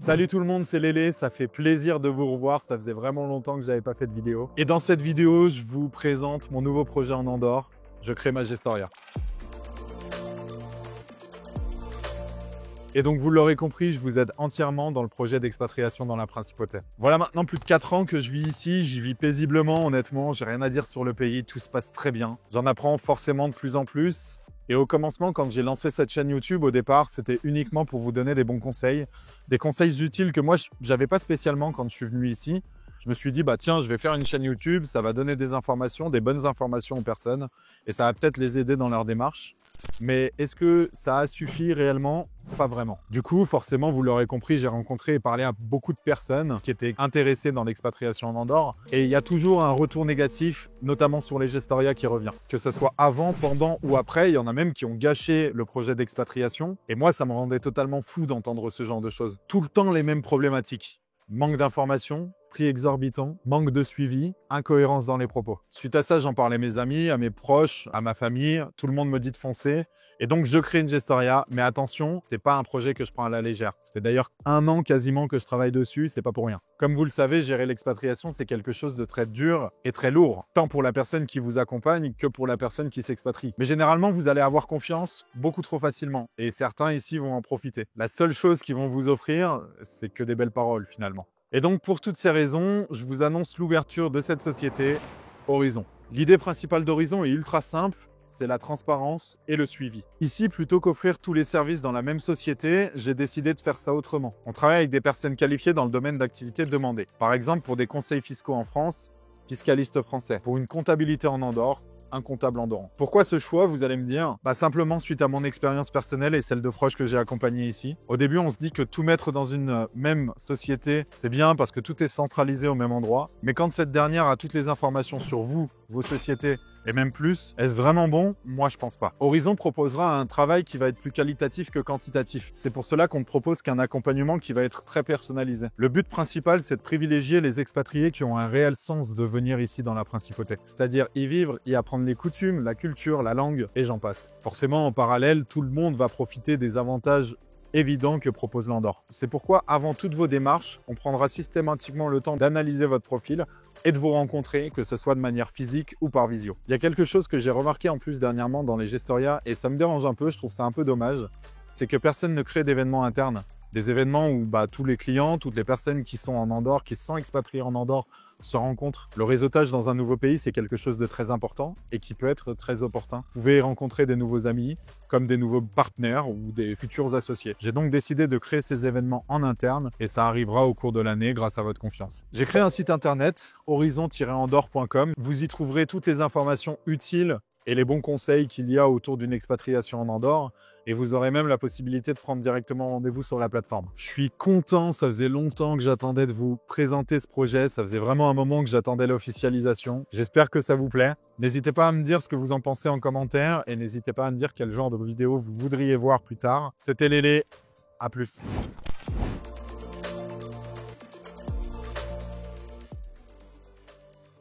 Salut tout le monde, c'est Lélé, ça fait plaisir de vous revoir, ça faisait vraiment longtemps que j'avais pas fait de vidéo. Et dans cette vidéo, je vous présente mon nouveau projet en Andorre, je crée ma Gestoria. Et donc vous l'aurez compris, je vous aide entièrement dans le projet d'expatriation dans la Principauté. Voilà maintenant plus de 4 ans que je vis ici, j'y vis paisiblement honnêtement, j'ai rien à dire sur le pays, tout se passe très bien. J'en apprends forcément de plus en plus. Et au commencement, quand j'ai lancé cette chaîne YouTube, au départ, c'était uniquement pour vous donner des bons conseils, des conseils utiles que moi, j'avais pas spécialement quand je suis venu ici. Je me suis dit, bah tiens, je vais faire une chaîne YouTube, ça va donner des informations, des bonnes informations aux personnes, et ça va peut-être les aider dans leur démarche. Mais est-ce que ça a suffi réellement? Pas vraiment. Du coup, forcément, vous l'aurez compris, j'ai rencontré et parlé à beaucoup de personnes qui étaient intéressées dans l'expatriation en Andorre. Et il y a toujours un retour négatif, notamment sur les Gestoria qui revient. Que ce soit avant, pendant ou après, il y en a même qui ont gâché le projet d'expatriation. Et moi, ça me rendait totalement fou d'entendre ce genre de choses. Tout le temps les mêmes problématiques. Manque d'informations, prix exorbitant, manque de suivi, incohérence dans les propos. Suite à ça, j'en parlais à mes amis, à mes proches, à ma famille. Tout le monde me dit de foncer. Et donc, je crée une Gestoria. Mais attention, c'est pas un projet que je prends à la légère. Ça fait d'ailleurs 1 an quasiment que je travaille dessus. C'est pas pour rien. Comme vous le savez, gérer l'expatriation, c'est quelque chose de très dur et très lourd. Tant pour la personne qui vous accompagne que pour la personne qui s'expatrie. Mais généralement, vous allez avoir confiance beaucoup trop facilement. Et certains ici vont en profiter. La seule chose qu'ils vont vous offrir, c'est que des belles paroles finalement. Et donc, pour toutes ces raisons, je vous annonce l'ouverture de cette société, Horizon. L'idée principale d'Horizon est ultra simple, c'est la transparence et le suivi. Ici, plutôt qu'offrir tous les services dans la même société, j'ai décidé de faire ça autrement. On travaille avec des personnes qualifiées dans le domaine d'activité demandée. Par exemple, pour des conseils fiscaux en France, fiscaliste français. Pour une comptabilité en Andorre, un comptable andorran. Pourquoi ce choix, vous allez me dire? Simplement suite à mon expérience personnelle et celle de proches que j'ai accompagnés ici. Au début, on se dit que tout mettre dans une même société, c'est bien parce que tout est centralisé au même endroit. Mais quand cette dernière a toutes les informations sur vous, vos sociétés, et même plus, est-ce vraiment bon? Moi, je pense pas. Horizon proposera un travail qui va être plus qualitatif que quantitatif. C'est pour cela qu'on ne propose qu'un accompagnement qui va être très personnalisé. Le but principal, c'est de privilégier les expatriés qui ont un réel sens de venir ici dans la Principauté. C'est-à-dire y vivre, y apprendre les coutumes, la culture, la langue, et j'en passe. Forcément, en parallèle, tout le monde va profiter des avantages évident que propose l'Andorre. C'est pourquoi, avant toutes vos démarches, on prendra systématiquement le temps d'analyser votre profil et de vous rencontrer, que ce soit de manière physique ou par visio. Il y a quelque chose que j'ai remarqué en plus dernièrement dans les Gestoria, et ça me dérange un peu, je trouve ça un peu dommage, c'est que personne ne crée d'événements internes. Des événements où tous les clients, toutes les personnes qui sont en Andorre, qui se sont expatriées en Andorre, se rencontrent. Le réseautage dans un nouveau pays, c'est quelque chose de très important et qui peut être très opportun. Vous pouvez rencontrer des nouveaux amis, comme des nouveaux partenaires ou des futurs associés. J'ai donc décidé de créer ces événements en interne et ça arrivera au cours de l'année grâce à votre confiance. J'ai créé un site internet, horizon-andorre.com. Vous y trouverez toutes les informations utiles et les bons conseils qu'il y a autour d'une expatriation en Andorre. Et vous aurez même la possibilité de prendre directement rendez-vous sur la plateforme. Je suis content, ça faisait longtemps que j'attendais de vous présenter ce projet. Ça faisait vraiment un moment que j'attendais l'officialisation. J'espère que ça vous plaît. N'hésitez pas à me dire ce que vous en pensez en commentaire et n'hésitez pas à me dire quel genre de vidéo vous voudriez voir plus tard. C'était Lélé, à plus.